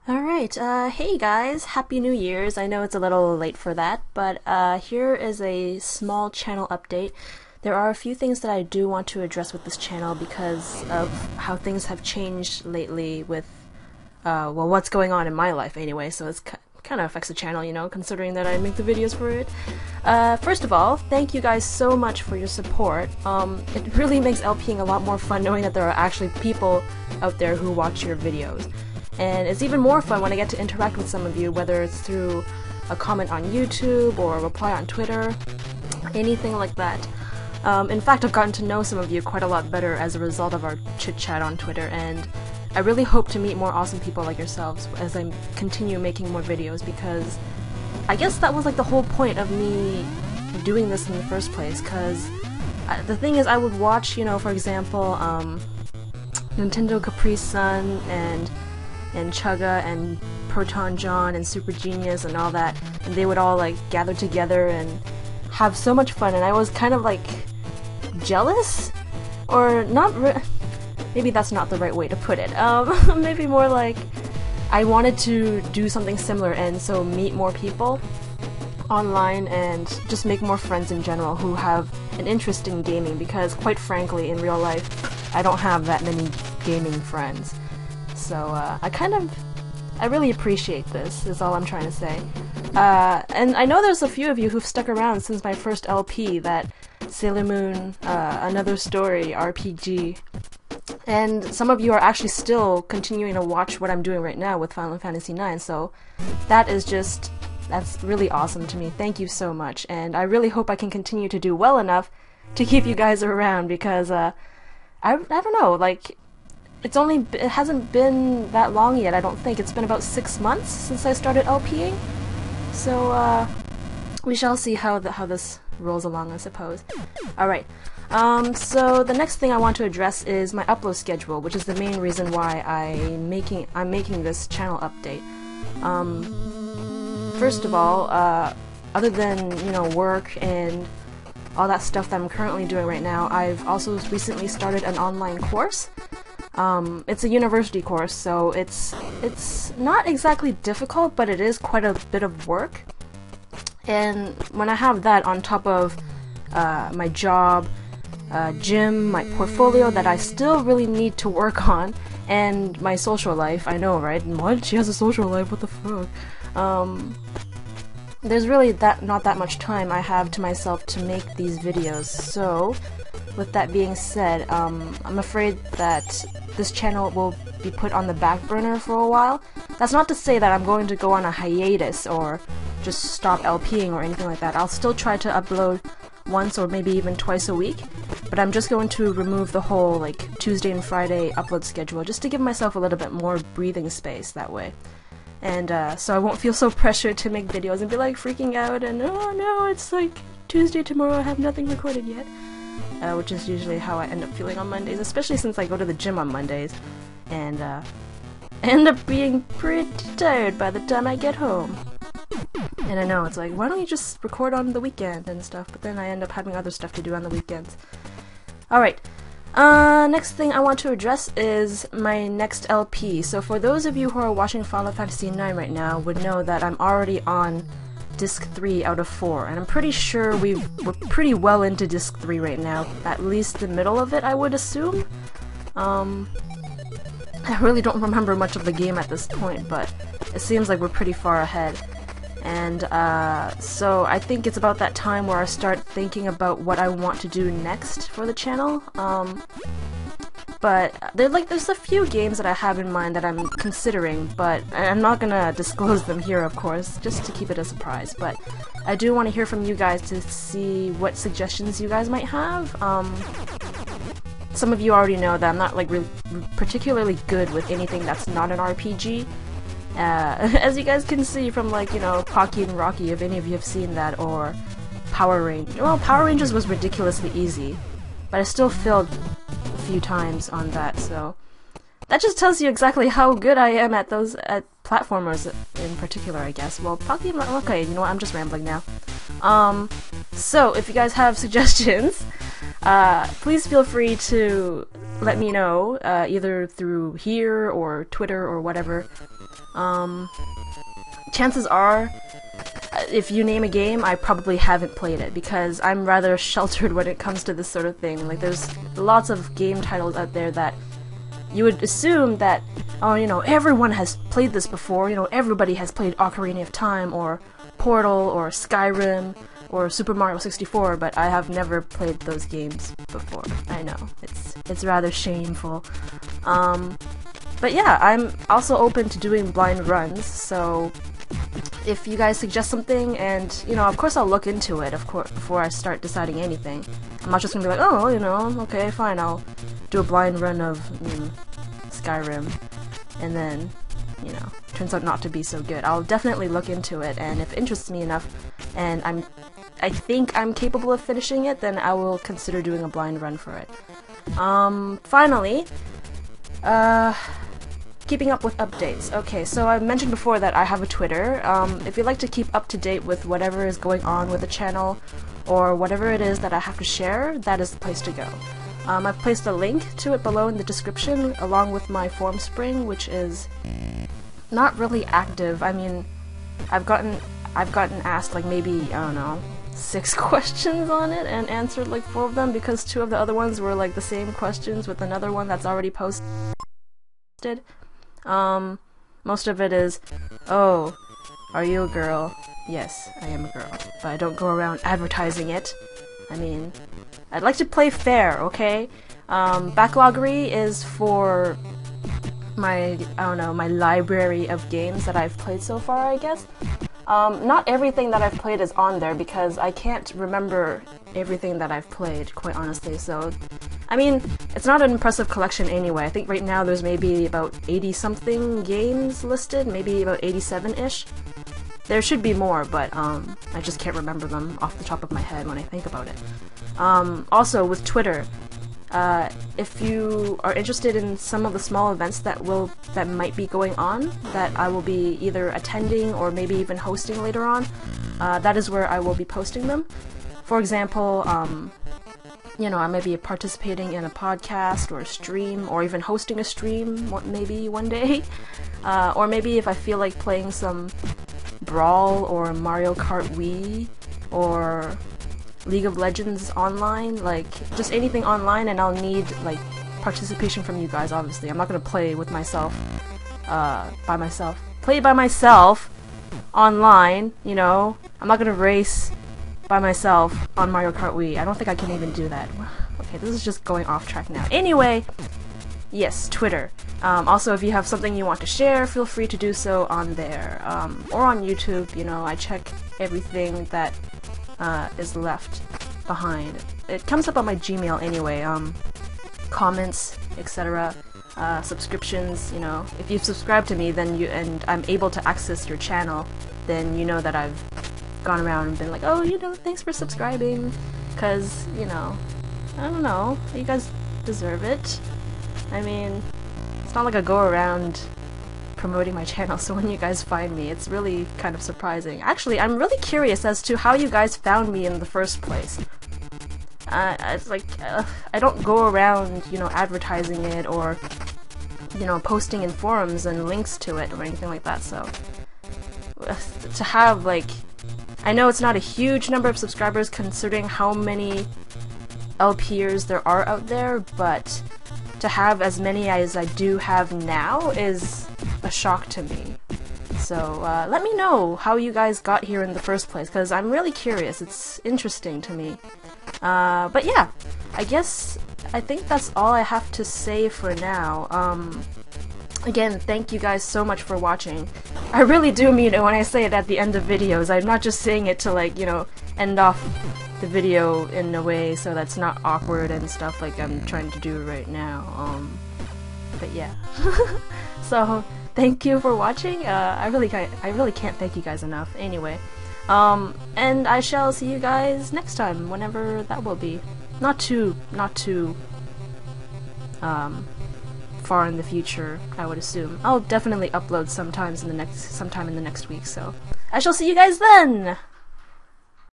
Alright, hey guys, Happy New Year's. I know it's a little late for that, but here is a small channel update. There are a few things that I do want to address with this channel because of how things have changed lately with, well, what's going on in my life anyway, so it's kind of affects the channel, you know, considering that I make the videos for it. First of all, thank you guys so much for your support. It really makes LPing a lot more fun knowing that there are actually people out there who watch your videos. And it's even more fun when I get to interact with some of you, whether it's through a comment on YouTube or a reply on Twitter, anything like that. In fact, I've gotten to know some of you quite a lot better as a result of our chit-chat on Twitter, and I really hope to meet more awesome people like yourselves as I continue making more videos, because I guess that was like the whole point of me doing this in the first place, because the thing is, I would watch, you know, for example, NintendoCapriSun and Chugga and Proton Jon and SuperJeenius and all that, and they would all like gather together and have so much fun, and I was kind of like jealous, or not maybe that's not the right way to put it, maybe more like I wanted to do something similar, and so meet more people online and just make more friends in general who have an interest in gaming, because quite frankly in real life I don't have that many gaming friends. So, I really appreciate this, is all I'm trying to say. And I know there's a few of you who've stuck around since my first LP, that Sailor Moon, Another Story RPG. And some of you are actually still continuing to watch what I'm doing right now with Final Fantasy IX, so that's really awesome to me. Thank you so much, and I really hope I can continue to do well enough to keep you guys around, because, I don't know, like, it hasn't been that long yet, I don't think. It's been about 6 months since I started LPing. So, we shall see how this rolls along, I suppose. Alright, so the next thing I want to address is my upload schedule, which is the main reason why I'm making this channel update. First of all, other than, you know, work and all that stuff that I'm currently doing right now, I've also recently started an online course. It's a university course, so it's not exactly difficult, but it is quite a bit of work. And when I have that on top of my job, gym, my portfolio that I still really need to work on, and my social life, I know, right? What? She has a social life, what the fuck? There's really not that much time I have to myself to make these videos, so with that being said, I'm afraid that this channel will be put on the back burner for a while. That's not to say that I'm going to go on a hiatus or just stop LPing or anything like that. I'll still try to upload once or maybe even twice a week, but I'm just going to remove the whole like Tuesday and Friday upload schedule just to give myself a little bit more breathing space that way. And so I won't feel so pressured to make videos and be like freaking out and oh no, it's like Tuesday tomorrow, I have nothing recorded yet. Which is usually how I end up feeling on Mondays, especially since I go to the gym on Mondays, and end up being pretty tired by the time I get home. And I know, it's like, why don't you just record on the weekend and stuff, but then I end up having other stuff to do on the weekends. Alright, next thing I want to address is my next LP. So for those of you who are watching Final Fantasy IX right now would know that I'm already on Disc 3 out of 4, and I'm pretty sure we're pretty well into Disc 3 right now, at least the middle of it, I would assume. I really don't remember much of the game at this point, but it seems like we're pretty far ahead. And so I think it's about that time where I start thinking about what I want to do next for the channel. But there's a few games that I have in mind that I'm considering, but I'm not gonna disclose them here, of course, just to keep it a surprise. But I do want to hear from you guys to see what suggestions you guys might have. Some of you already know that I'm not like really particularly good with anything that's not an RPG. As you guys can see from, like, you know, Pocky and Rocky, if any of you have seen that, or Power Rangers. Well, Power Rangers was ridiculously easy, but I still failed a few times on that, so that just tells you exactly how good I am at platformers in particular, I guess. Well, Pocky and Rocky, okay, you know what, I'm just rambling now. So if you guys have suggestions, please feel free to let me know, either through here or Twitter or whatever. Chances are, if you name a game, I probably haven't played it, because I'm rather sheltered when it comes to this sort of thing. Like, there's lots of game titles out there that you would assume that, oh, you know, everyone has played this before, you know, everybody has played Ocarina of Time, or Portal, or Skyrim, or Super Mario 64, but I have never played those games before. I know, it's rather shameful. But yeah, I'm also open to doing blind runs, so if you guys suggest something, and, you know, of course I'll look into it, of course, before I start deciding anything. I'm not just gonna be like, oh, you know, okay, fine, I'll do a blind run of, Skyrim, and then, you know, turns out not to be so good. I'll definitely look into it, and if it interests me enough, and I think I'm capable of finishing it, then I will consider doing a blind run for it. Finally, keeping up with updates. Okay, so I mentioned before that I have a Twitter. If you'd like to keep up to date with whatever is going on with the channel, or whatever it is that I have to share, that is the place to go. I've placed a link to it below in the description, along with my form spring, which is not really active. I mean, I've gotten asked like maybe, I don't know, 6 questions on it, and answered like 4 of them, because 2 of the other ones were like the same questions with another one that's already posted. Most of it is, oh, are you a girl? Yes, I am a girl, but I don't go around advertising it. I mean, I'd like to play fair, okay? Backloggery is for my, I don't know, my library of games that I've played so far, I guess. Not everything that I've played is on there, because I can't remember everything that I've played, quite honestly, so... I mean, it's not an impressive collection anyway. I think right now there's maybe about 80-something games listed, maybe about 87-ish. There should be more, but I just can't remember them off the top of my head when I think about it. Also, with Twitter, if you are interested in some of the small events that might be going on, that I will be either attending or maybe even hosting later on, that is where I will be posting them. For example, you know, I may be participating in a podcast or a stream, or even hosting a stream maybe one day. Or maybe if I feel like playing some Brawl or Mario Kart Wii or League of Legends online, like just anything online, and I'll need like participation from you guys, obviously. I'm not gonna play with myself, by myself. Play by myself online, you know. I'm not gonna race by myself on Mario Kart Wii. I don't think I can even do that. Okay, this is just going off track now. Anyway, yes, Twitter. Also, if you have something you want to share, feel free to do so on there. Or on YouTube, you know, I check everything that is left behind. It comes up on my Gmail anyway. Comments, etc. Subscriptions, you know. If you've subscribed to me, then and I'm able to access your channel, then you know that I've gone around and been like, oh, you know, thanks for subscribing, because, you know, I don't know, you guys deserve it. I mean, it's not like I go around promoting my channel, so when you guys find me, it's really kind of surprising. Actually, I'm really curious as to how you guys found me in the first place. It's like, I don't go around, you know, advertising it, or, you know, posting in forums and links to it, or anything like that, so... to have, like... I know it's not a huge number of subscribers considering how many LPers there are out there, but to have as many as I do have now is a shock to me. So let me know how you guys got here in the first place, because I'm really curious. It's interesting to me. But yeah, I think that's all I have to say for now. Again, thank you guys so much for watching. I really do mean it when I say it at the end of videos. I'm not just saying it to, like, you know, end off the video in a way so that's not awkward and stuff like I'm trying to do right now. But yeah. So, thank you for watching. I really can't thank you guys enough. Anyway, and I shall see you guys next time, whenever that will be. Not too far in the future, I would assume. I'll definitely upload sometime in the next week, so I shall see you guys then!